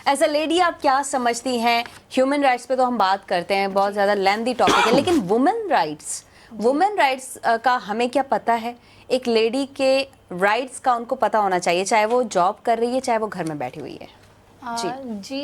As a lady आप क्या समझती हैं? ह्यूमन राइट्स पे तो हम बात करते हैं, बहुत ज़्यादा लेंथी टॉपिक है, लेकिन वुमेन राइट्स का हमें क्या पता है? एक लेडी के राइट्स का उनको पता होना चाहिए, चाहे वो जॉब कर रही है, चाहे वो घर में बैठी हुई है। जी,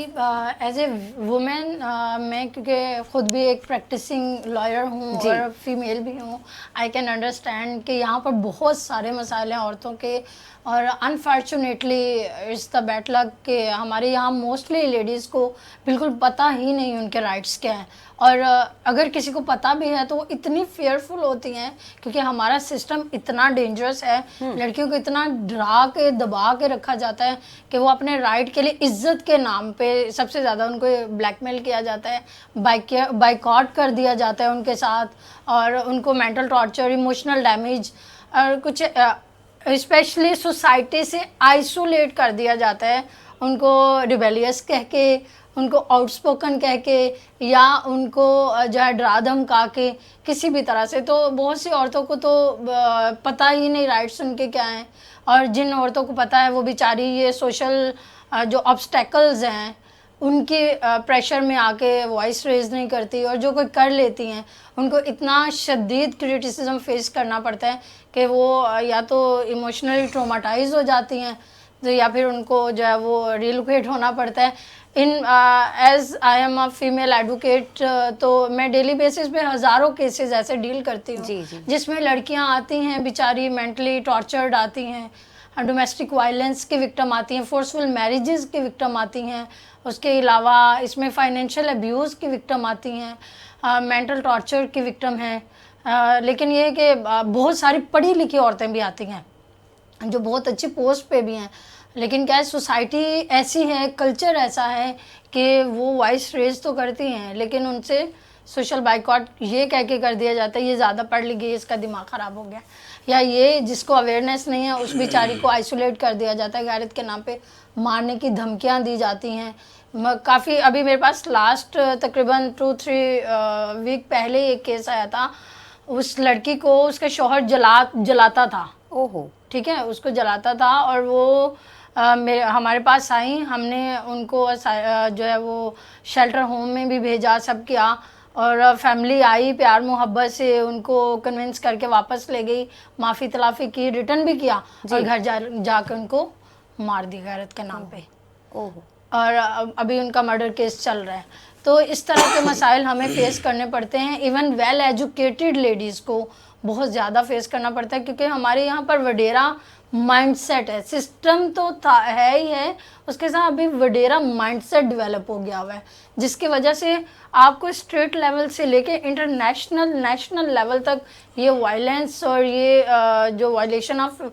एज ए वुमेन मैं क्योंकि ख़ुद भी एक प्रैक्टिसिंग लॉयर हूँ और फीमेल भी हूँ, आई कैन अंडरस्टैंड कि यहाँ पर बहुत सारे मसाइल हैं औरतों के। और unfortunately it's the bad luck कि हमारे यहाँ मोस्टली लेडीज़ को बिल्कुल पता ही नहीं उनके राइट्स क्या हैं। और अगर किसी को पता भी है तो वो इतनी फेयरफुल होती हैं क्योंकि हमारा सिस्टम इतना डेंजरस है, लड़कियों को इतना डरा के दबा के रखा जाता है कि वो अपने राइट के लिए इज्जत के नाम पे सबसे ज़्यादा उनको ब्लैकमेल किया जाता है, बाइकआउट कर दिया जाता है उनके साथ, और उनको मेंटल टॉर्चर, इमोशनल डैमेज और कुछ स्पेशली सोसाइटी से आइसोलेट कर दिया जाता है, उनको रिबेलियस कह के, उनको आउटस्पोकन कह के, या उनको जो है डरा धमका के किसी भी तरह से। तो बहुत सी औरतों को तो पता ही नहीं राइट्स उनके क्या हैं, और जिन औरतों को पता है वो बेचारी ये सोशल जो ऑब्स्टेकल्स हैं उनके प्रेशर में आके वॉइस रेज नहीं करती, और जो कोई कर लेती हैं उनको इतना शदीद क्रिटिसिज्म फेस करना पड़ता है कि वो या तो इमोशनली ट्रोमाटाइज हो जाती हैं, तो या फिर उनको जो है वो रिलोकेट होना पड़ता है। As I am a female advocate, तो मैं डेली बेसिस पे हज़ारों केसेस ऐसे डील करती हूँ जिसमें लड़कियाँ आती हैं बेचारी मेंटली टॉर्चर्ड आती हैं, डोमेस्टिक वायलेंस की विक्टिम आती हैं, फोर्सफुल मैरिजेस की विक्टिम आती हैं, उसके अलावा इसमें फाइनेंशियल अब्यूज़ की विक्टिम आती हैं, मेंटल टॉर्चर की विक्टिम हैं। लेकिन ये है कि बहुत सारी पढ़ी लिखी औरतें भी आती हैं जो बहुत अच्छी पोस्ट पे भी हैं, लेकिन क्या है सोसाइटी ऐसी है, कल्चर ऐसा है कि वो वॉइस रेज तो करती हैं लेकिन उनसे सोशल बाइकआउट ये कह के कर दिया जाता है ये ज़्यादा पढ़ ली गई, इसका दिमाग ख़राब हो गया, या ये जिसको अवेयरनेस नहीं है उस बेचारी को आइसोलेट कर दिया जाता है, गैरत के नाम पे मारने की धमकियाँ दी जाती हैं। काफ़ी अभी मेरे पास लास्ट तकरीबन 2-3 वीक पहले एक केस आया था, उस लड़की को उसका शौहर जलाता था। ओहो, ठीक है, उसको जलाता था और वो हमारे पास आई, हमने उनको जो है वो शेल्टर होम में भी भेजा, सब किया, और फैमिली आई प्यार मोहब्बत से उनको कन्विंस करके वापस ले गई, माफ़ी तलाफ़ी की, रिटर्न भी किया, और घर जाकर उनको मार दी गैरत के नाम पे। ओहो, और अभी उनका मर्डर केस चल रहा है। तो इस तरह के मसाइल हमें फेस करने पड़ते हैं, इवन वेल एजुकेटेड लेडीज़ को बहुत ज़्यादा फेस करना पड़ता है क्योंकि हमारे यहाँ पर वडेरा माइंडसेट है, सिस्टम तो है ही है, उसके साथ अभी वडेरा माइंडसेट डेवलप हो गया हुआ है, जिसकी वजह से आपको स्टेट लेवल से लेके इंटरनेशनल नेशनल लेवल तक ये वायलेंस और ये जो violation of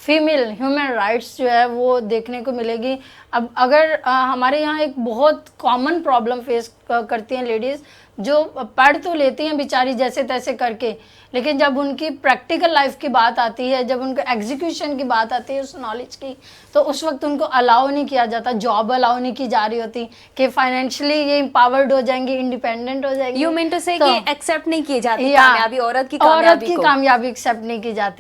female human rights जो है वो देखने को मिलेगी। अब अगर हमारे यहाँ एक बहुत कॉमन प्रॉब्लम फेस करती हैं लेडीज़, जो पढ़ तो लेती हैं बेचारी जैसे तैसे करके, लेकिन जब उनकी प्रैक्टिकल लाइफ की बात आती है, जब उनको एग्जीक्यूशन की बात आती है उस नॉलेज की, तो उस वक्त उनको अलाउ नहीं किया जाता, जॉब अलाउ नहीं की जा रही होती कि फाइनेंशियली ये एम्पावर्ड हो जाएंगी, इंडिपेंडेंट हो जाएंगी। यू मीन टू से कि एक्सेप्ट नहीं की जाती कामयाबी, औरत की कामयाबी एक्सेप्ट नहीं की जाती।